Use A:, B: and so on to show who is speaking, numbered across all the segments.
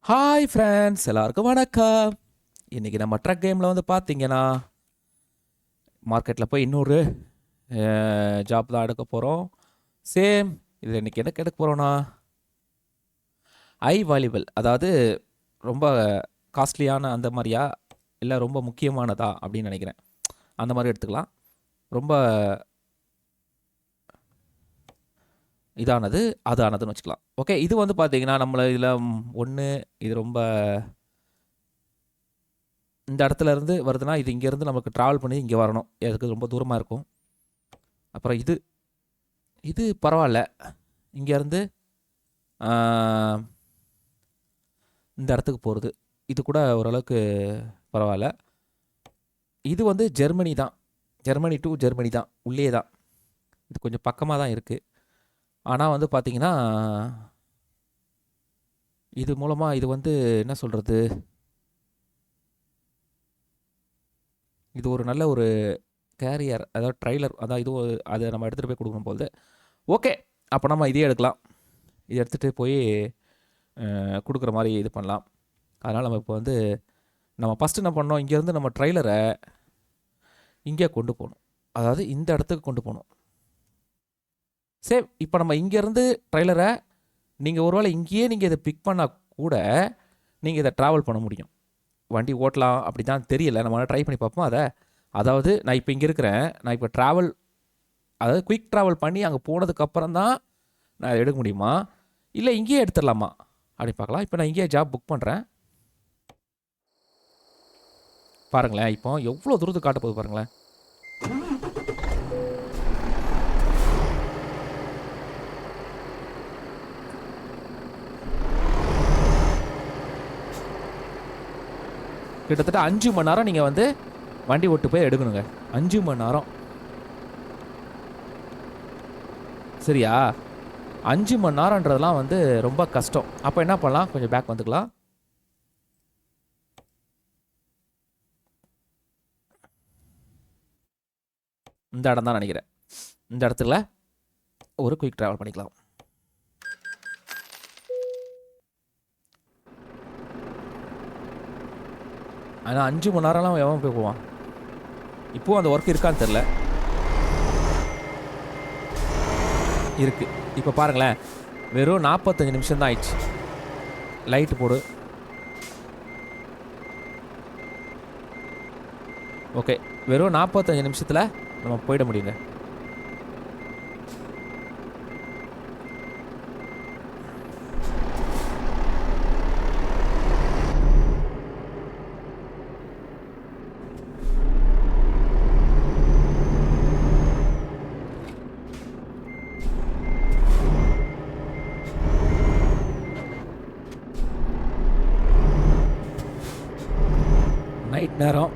A: Hi friends, எல்லாருக்கும் வணக்கம். இன்றைக்கி நம்ம ட்ரக் கேமில் வந்து பார்த்தீங்கன்னா மார்க்கெட்டில் போய் இன்னொரு ஜாப் தான் எடுக்க போகிறோம். சேம் இதில் இன்றைக்கி என்ன எடுக்க போகிறோன்னா வாலிபல், அதாவது ரொம்ப காஸ்ட்லியான அந்த மாதிரியா இல்லை ரொம்ப முக்கியமானதா அப்படின்னு நினைக்கிறேன். அந்த மாதிரி எடுத்துக்கலாம். ரொம்ப இதானது அதானதுன்னு வச்சுக்கலாம். ஓகே, இது வந்து பார்த்தீங்கன்னா நம்மளை இதில் ஒன்று, இது ரொம்ப இந்த இடத்துல இருந்து வருதுன்னா இது இங்கேருந்து நமக்கு ட்ராவல் பண்ணி இங்கே வரணும். அதுக்கு ரொம்ப தூரமாக இருக்கும். அப்புறம் இது இது பரவாயில்ல, இங்கேருந்து இந்த இடத்துக்கு போகிறது இது கூட ஓரளவுக்கு பரவாயில்ல. இது வந்து ஜெர்மனி தான், ஜெர்மனி டு ஜெர்மனி தான், உள்ளே தான். இது கொஞ்சம் பக்கமாக தான் இருக்குது. ஆனால் வந்து பார்த்திங்கன்னா இது மூலமாக இது வந்து என்ன சொல்கிறது, இது ஒரு நல்ல ஒரு கேரியர், அதாவது ட்ரைலர், அதான் இது அதை நம்ம எடுத்துகிட்டு போய் கொடுக்கணும் போகுது. ஓகே, அப்போ நம்ம இதே எடுக்கலாம். இதை எடுத்துகிட்டு போய் கொடுக்குற மாதிரி இது பண்ணலாம். அதனால் நம்ம இப்போ வந்து நம்ம ஃபஸ்ட்டு என்ன பண்ணோம், இங்கேருந்து நம்ம ட்ரைலரை இங்கே கொண்டு போகணும், அதாவது இந்த இடத்துக்கு கொண்டு போகணும். சேம் இப்போ நம்ம இங்கேருந்து ட்ரைலரை நீங்கள் ஒருவேளை இங்கேயே நீங்கள் இதை பிக் பண்ணால் கூட நீங்கள் இதை ட்ராவல் பண்ண முடியும். வண்டி ஓட்டலாம் அப்படி தான் தெரியல, நம்ம ட்ரை பண்ணி பார்ப்போம் அதை. அதாவது நான் இப்போ இங்கே இருக்கிறேன், நான் இப்போ ட்ராவல், அதாவது குயிக் ட்ராவல் பண்ணி அங்கே போனதுக்கப்புறம் தான் நான் எடுக்க முடியுமா, இல்லை இங்கேயே எடுத்துடலாமா அப்படின்னு பார்க்கலாம். இப்போ நான் இங்கேயே ஜாப் புக் பண்ணுறேன். பாருங்களேன், இப்போ எவ்வளோ தூரத்துக்கு காட்ட போகுது பாருங்களேன். கிட்டத்தட்ட 5 மணி நேரம் நீங்கள் வந்து வண்டி ஓட்டு போய் எடுக்கணுங்க. 5 மணி நேரம், சரியா? 5 மணி நேரன்றதெல்லாம் வந்து ரொம்ப கஷ்டம். அப்போ என்ன பண்ணலாம், கொஞ்சம் பேக் வந்துக்கலாம். இந்த இடம் தான் நினைக்கிறேன். இந்த இடத்துல ஒரு குயிக் ட்ராவல் பண்ணிக்கலாம். ஆனால் 5 மணி நேரம்லாம் எவன் போய் போவான்? இப்போது அந்த ஒர்க் இருக்கான்னு தெரில. இருக்குது. இப்போ பாருங்களேன், வெறும் 45 நிமிஷம் தான் ஆயிடுச்சு. லைட்டு போடு. ஓகே, வெறும் 45 நிமிஷத்தில் நம்ம போயிட முடியுங்க. நைட் நேரம்,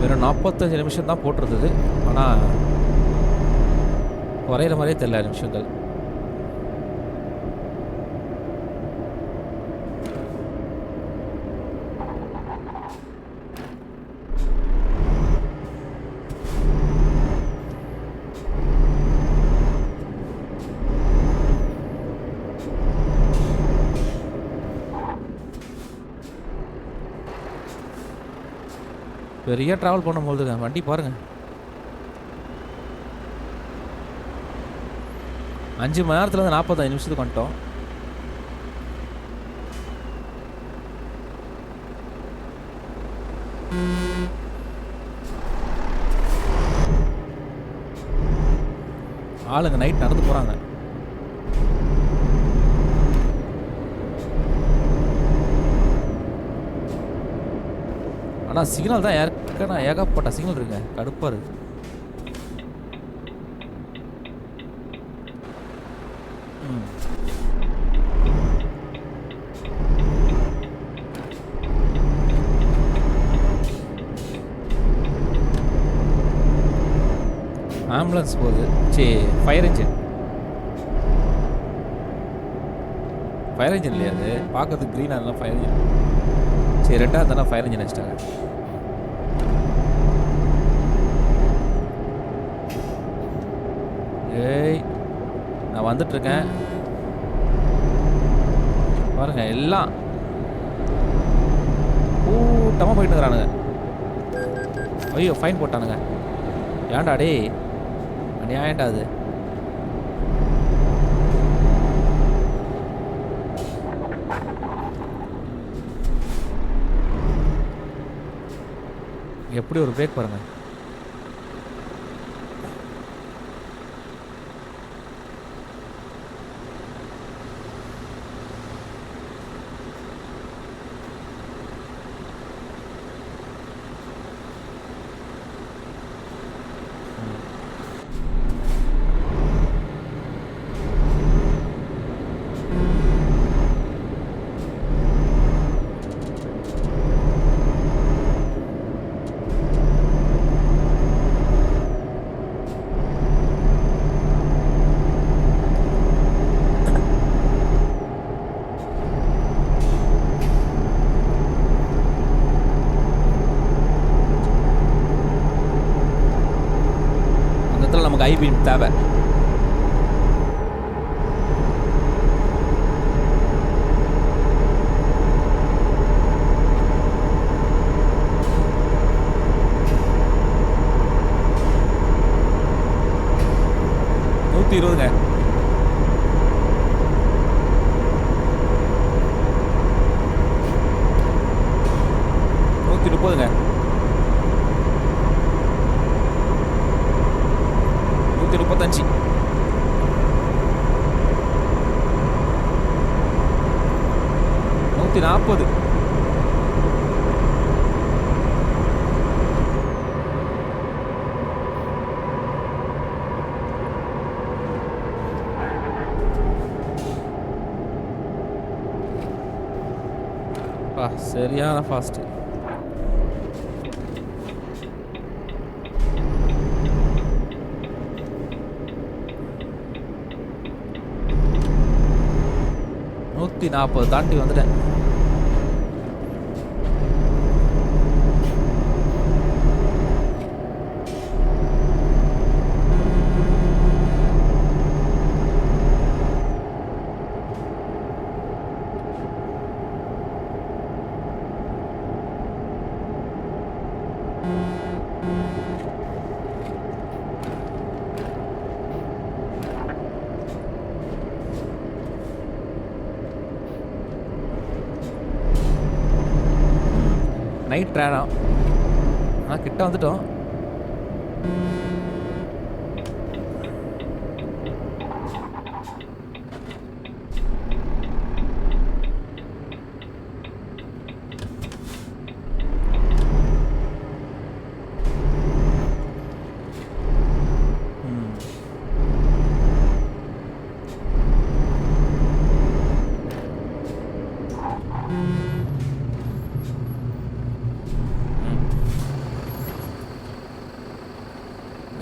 A: வெறும் 45 நிமிஷம் தான் போட்டிருந்தது. ஆனால் குறையிற மாதிரியே தெரியல நிமிஷங்கள். பெரிய ட்ராவல் பண்ணும்போது வண்டி பாருங்கள், 5 மணி நேரத்துலேருந்து 45 நிமிஷத்துக்கு வந்துட்டோம். ஆளுங்க நைட் நடந்து போகிறாங்க. ஆனால் சிக்னல் தான் ஏகப்பட்ட சிக்னல் இருக்குங்க, கடுப்பாக இருக்குது. ஆம்புலன்ஸ் போகுது. சரி, ஃபயர் இன்ஜின். ஃபயர் இன்ஜின் இல்லையா அது? பார்க்கறதுக்கு க்ரீனாக இருந்தால் ஃபயர் இன்ஜின். சரி, ரெண்டாவது தானே ஃபயர் இன்ஜின் வச்சுட்டாங்க. ஏய், நான் வந்துட்டுருக்கேன் பாருங்க. எல்லாம் கூட்டமாக போயிட்டு இருக்கிறானுங்க. ஐயோ, ஃபைன் போட்டானுங்க. ஏன்டா டே, அநியாயம்டா அது. எப்படி ஒரு பிரேக் பாருங்க. நமக்கு ஐபீம் தேவை. நூற்றி 120ங்க. ங்க 135. நூற்றி 40. சரியான ஃபாஸ்ட். நூற்றி 40 தாண்டி வந்துட்டேன். நைட் ட்ரானா கிட்ட வந்துட்டோம்.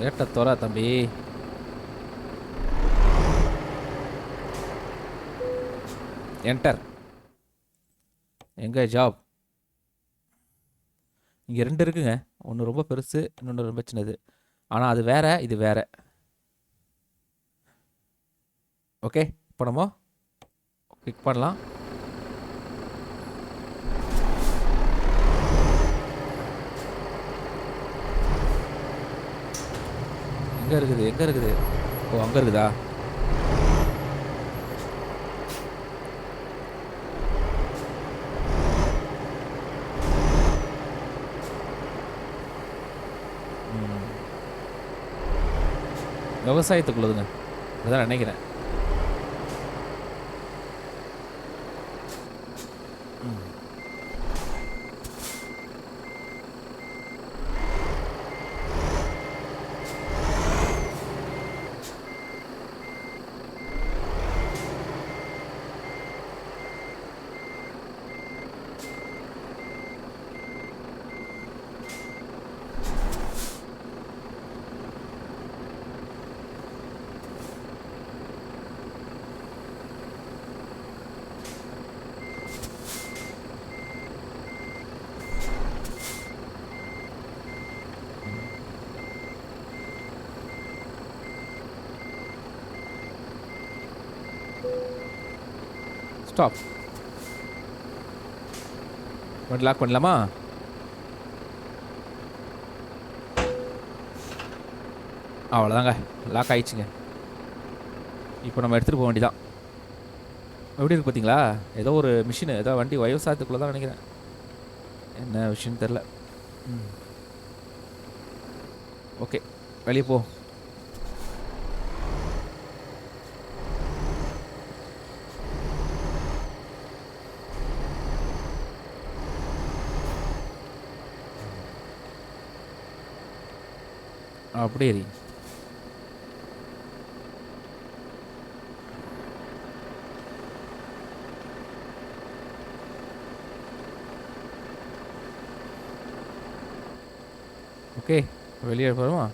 A: கேட்ட தோற தம்பி. என்டர். எங்க ஜாப்? இங்கே 2 இருக்குங்க. ஒன்று ரொம்ப பெருசு, இன்னொன்று ரொம்ப சின்னது. ஆனால் அது வேற, இது வேற. ஓகே, இப்போ நம்ம கிளிக் பண்ணலாம். எங்கே இருக்குது? எங்கே இருக்குது? ஓ, அங்கே இருக்குதா? விவசாயத்துக்குள்ளதுங்க, அதான் நினைக்கிறேன். ஸ்டாப். வண்டி லாக் பண்ணலாமா? அவ்வளோதாங்க, லாக் ஆயிடுச்சுங்க. இப்போ நம்ம எடுத்துகிட்டு போக வேண்டியதான். எப்படி இருக்கு பார்த்தீங்களா? ஏதோ ஒரு மிஷின், ஏதோ வண்டி விவசாயத்துக்குள்ளே தான் நினைக்கிறேன். என்ன விஷயம்னு தெரில. ஓகே, வெளியே போ. அப்படியே ஓகே, வெளியே போகிறோமா?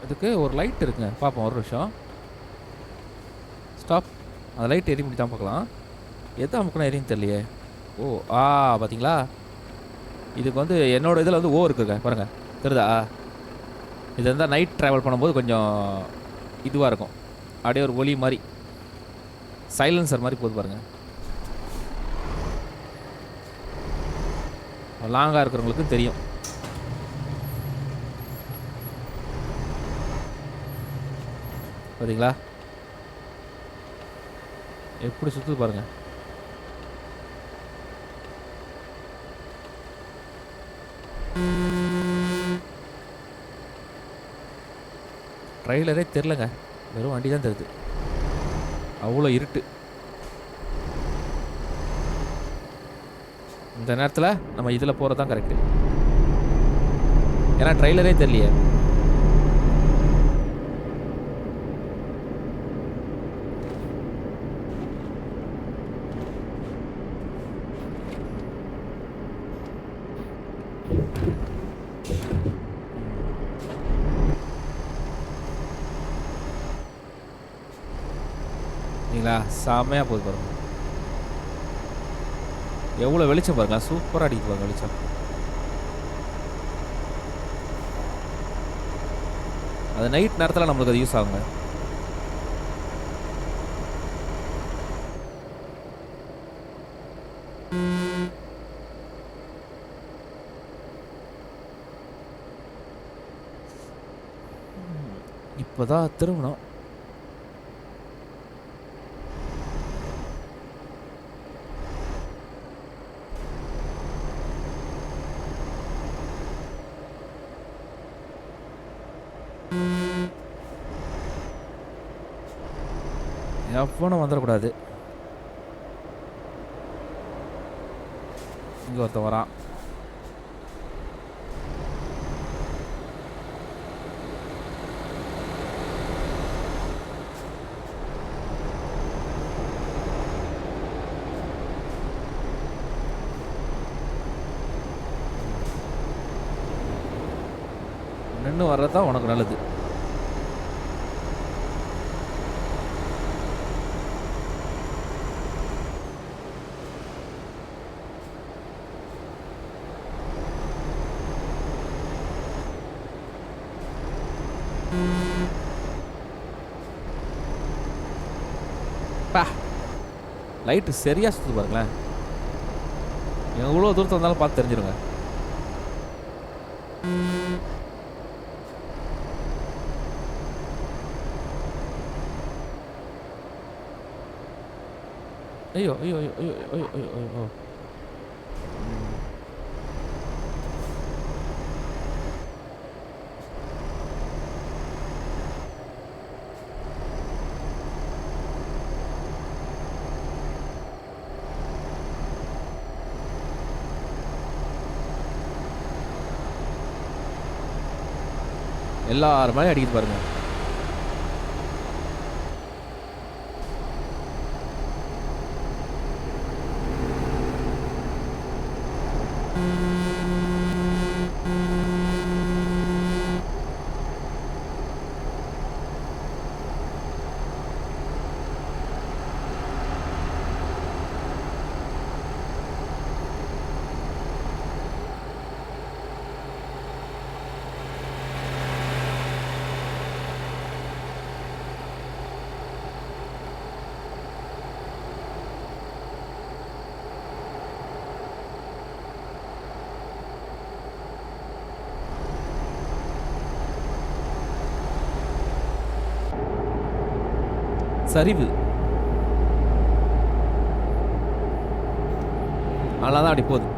A: இதுக்கு ஒரு லைட் இருக்குங்க, பார்ப்போம் ஒரு நிமிஷம். ஸ்டாப். அந்த லைட் எரி பண்ணி தான் பார்க்கலாம். எது அமுக்குனா எரியும் தெரியலையே. ஓ பார்த்தீங்களா? இதுக்கு வந்து என்னோடய இதில் வந்து இருக்குங்க பாருங்கள், தெரியுதா? இது இருந்தால் நைட் ட்ராவல் பண்ணும்போது கொஞ்சம் இதுவாக இருக்கும், அப்படியே ஒரு ஒலி மாதிரி, சைலன்சர் மாதிரி போது பாருங்கள். லாங்காக இருக்கிறவங்களுக்கு தெரியும். பார்த்தீங்களா எப்படி சுற்றுது பாருங்கள். ட்ரைலரே தெரிலங்க, வெறும் வண்டி தான் தெரியுது. அவ்வளோ இருட்டு. இந்த நேரத்தில் நம்ம இதில் போகிறது தான் கரெக்டு, ஏன்னா ட்ரைலரே தெரியலையே. சரிங்களா? செம்மையாக போகுது பாருங்க, எவ்வளோ வெளிச்சம் பாருங்க, சூப்பராக அடிக்குது பாருங்க வெளிச்சம். அது நைட் நேரத்தில் நம்மளுக்கு அது யூஸ் ஆகுங்க. இப்போதான் திரும்பணும். எவனும் வந்துடக்கூடாது. இங்கே ஒருத்தன் வரான். நின்று வர்றது தான் உனக்கு நல்லது. பா, லைட்டு சரியாக சுற்றுது பாருங்களேன். எவ்வளோ தூரத்தில் வந்தாலும் பார்த்து தெரிஞ்சிருங்க. ஐயோ ஐயோ ஐயோ ஐயோ ஐயோ ஐயோ ஐயோ. எல்லாரும் மேலே அடிக்குது பாருங்க. சரிவு. அதனால தான் அப்படி போகுது.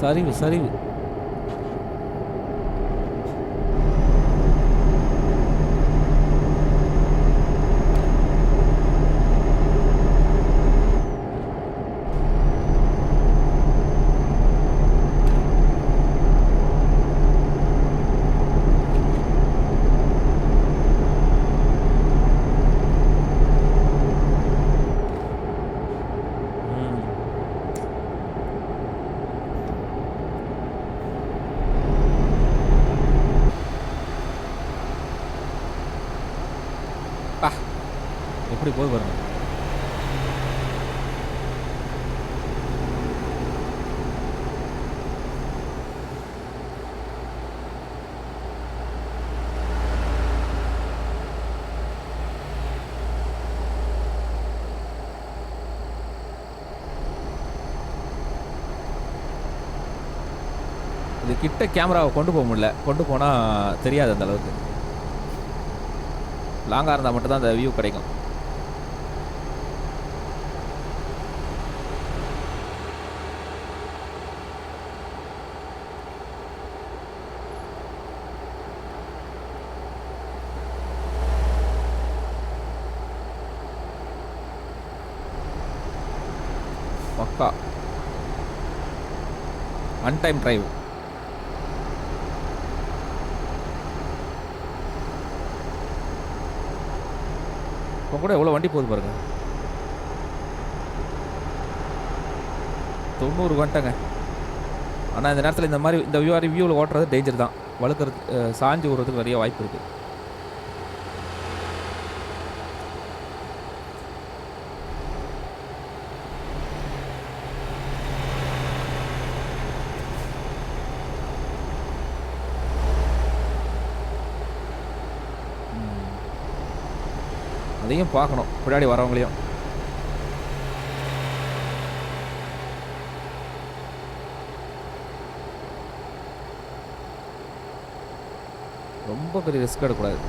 A: சரிவு சரிவு. எப்படி போய் பாருங்க. இது கிட்ட கேமராவை கொண்டு போக முடியல. கொண்டு போனால் தெரியாது அந்த அளவுக்கு. லாங்காக இருந்தால் மட்டும்தான் அந்த வியூ கிடைக்கும். பக்கா அன்டைம் டிரைவ். இப்போ கூட எவ்வளோ வண்டி போகுது பாருங்க. 90 வந்துட்டங்க. ஆனால் இந்த நேரத்தில் இந்த மாதிரி இந்த வியூவில் ஓட்டுறது டேஞ்சர் தான். வழுக்கிறது, சாஞ்சு விடுறதுக்கு நிறைய வாய்ப்பு இருக்குது. அதையும் பார்க்கணும், பின்னாடி வரவங்களையும். ரொம்ப பெரிய ரிஸ்க் எடுக்கக்கூடாது.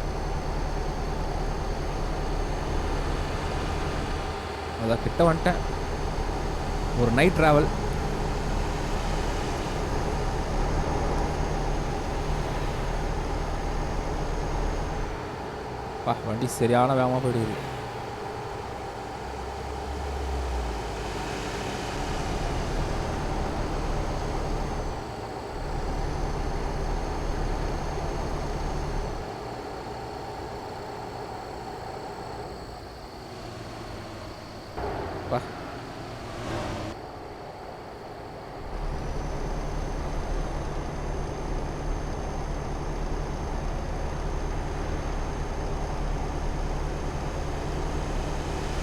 A: அதான் கிட்ட வந்துட்டேன். ஒரு நைட் ட்ராவல். வண்டி சரியான வேகமாக போயிடுது.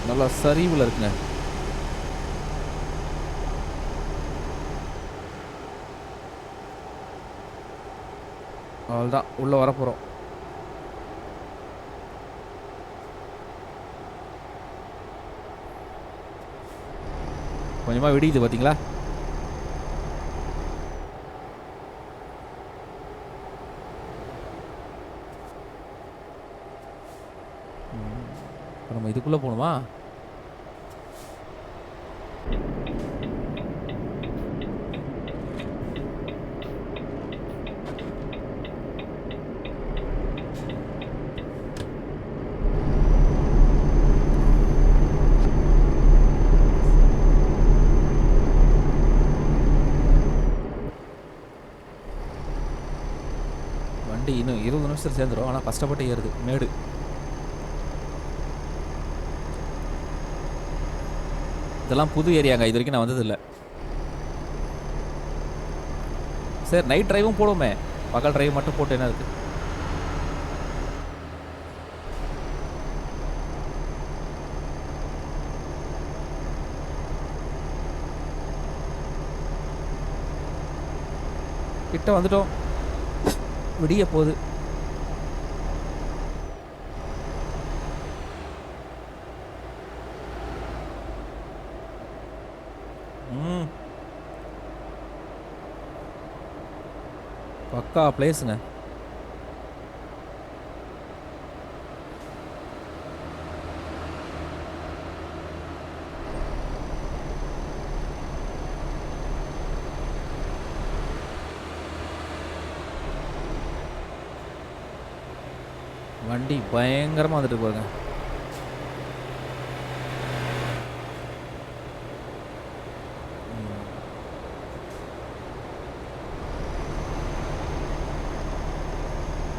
A: நல்லா சரிவில் இருக்குங்க. அவ்வளோதான், உள்ளே வரப்போகிறோம். கொஞ்சமாக வெடிக்குது பார்த்தீங்களா? இப்போ நம்ம இதுக்குள்ளே போகணுமா? வண்டி இன்னும் 20 நிமிஷத்தில் சேர்ந்துடும். ஆனால் கஷ்டப்பட்டு ஏறுது மேடு. இதெல்லாம் புது ஏரியாங்க, இது வரைக்கும் நான் வந்ததில்லை. சரி, நைட் டிரைவும் போடுவோமே. பகல் டிரைவ் மட்டும் போட்டு என்ன இருக்குது? கிட்ட வந்துட்டோம். விடிய போகுது. ம். பக்கா பிளேஸுங்க. வண்டி பயங்கரமாக வந்துட்டு பாருங்க.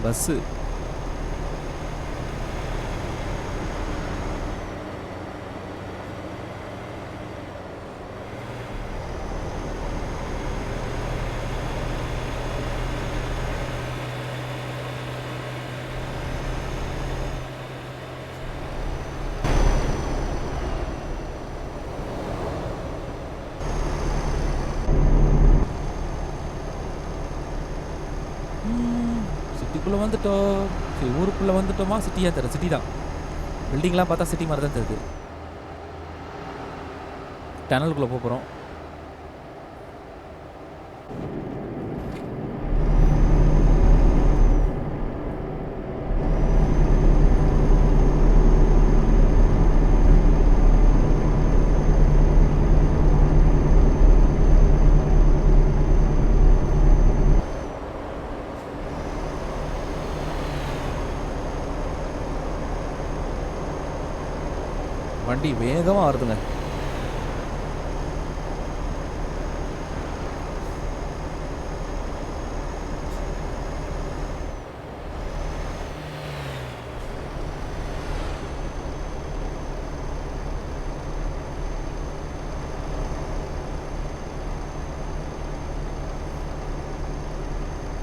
A: பஸ்ஸு சிட்டிக்குள்ளே வந்துட்டோம். சரி, ஊருக்குள்ளே வந்துட்டோமா? சிட்டியாக தெரியும். சிட்டி தான். பில்டிங்லாம் பார்த்தா சிட்டி மாதிரி தான் தெரியுது. டனலுக்குள்ளே போகிறோம். வண்டி வேகமாக வருதுங்க.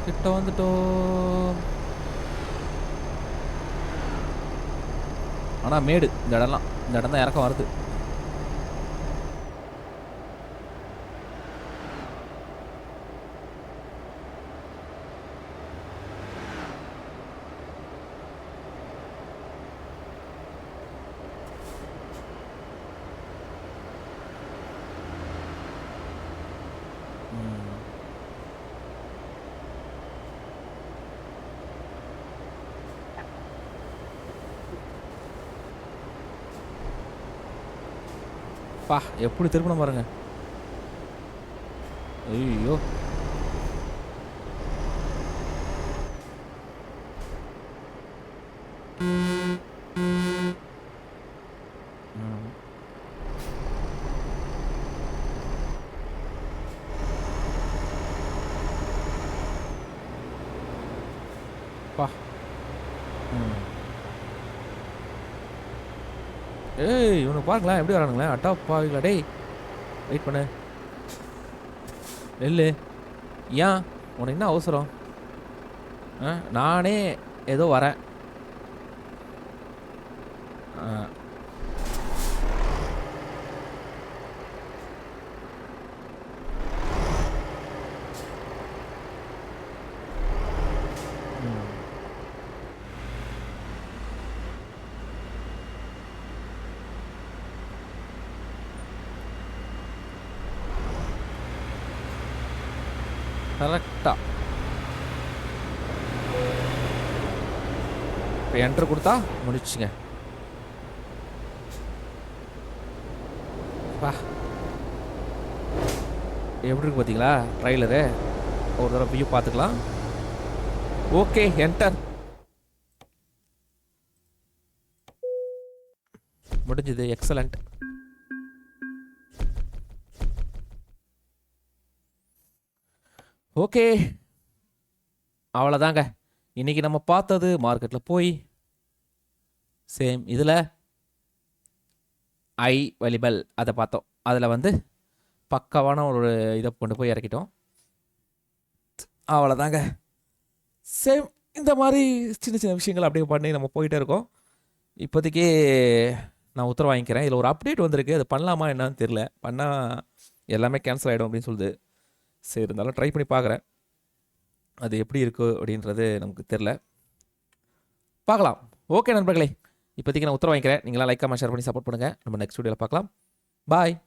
A: கிட்ட வந்துட்டோம். ஆனால் மேடு இந்த இடம்லாம். இந்த இடம் தான் இறக்கம் வருது. பா எப்படி திருப்பணும் பாருங்க. ஐயோ, பா. ஏய், இவனை பாருங்களேன் எப்படி வரானுங்களேன். அட்டா பாவீங்களா டேய். வெயிட் பண்ணு. நெல்லு. ஏன் உனக்கு என்ன அவசரம்? நானே ஏதோ வரேன். கரெக்டா இப்போ என்ட்ரு கொடுத்தா முடிச்சுங்க. பா எப்படி இருக்கு பார்த்தீங்களா ட்ரைலரு? ஒரு தடவை வியூ பார்த்துக்கலாம். Okay, enter. முடிஞ்சது. எக்ஸலண்ட். ஓகே, அவ்வளோதாங்க. இன்றைக்கி நம்ம பார்த்தது மார்க்கெட்டில் போய் சேம் இதில் ஐ வலிபல் அதை பார்த்தோம். அதில் வந்து பக்காவான ஒரு இதை கொண்டு போய் இறக்கிட்டோம். அவ்வளோதாங்க. சேம் இந்த மாதிரி சின்ன சின்ன விஷயங்கள் அப்படியே பண்ணி நம்ம போயிட்டே இருக்கோம். இப்போதைக்கு நான் உத்தரவு வாங்கிக்கிறேன். இதில் ஒரு அப்டேட் வந்திருக்கு. அது பண்ணலாமா என்னன்னு தெரில. பண்ணால் எல்லாமே கேன்சல் ஆகிடும் அப்படின்னு சொல்லுது. சரி, இருந்தாலும் ட்ரை பண்ணி பார்க்குறேன். அது எப்படி இருக்குது அப்படின்றது நமக்கு தெரில. பார்க்கலாம். ஓகே நண்பர்களே, இப்போதைக்கு நான் உத்தரவு வாங்கிக்கிறேன். நீங்களாம் லைக் கமெண்ட் ஷேர் பண்ணி சப்போர்ட் பண்ணுங்கள். நம்ம நெக்ஸ்ட் வீடியோவில் பார்க்கலாம். பாய்.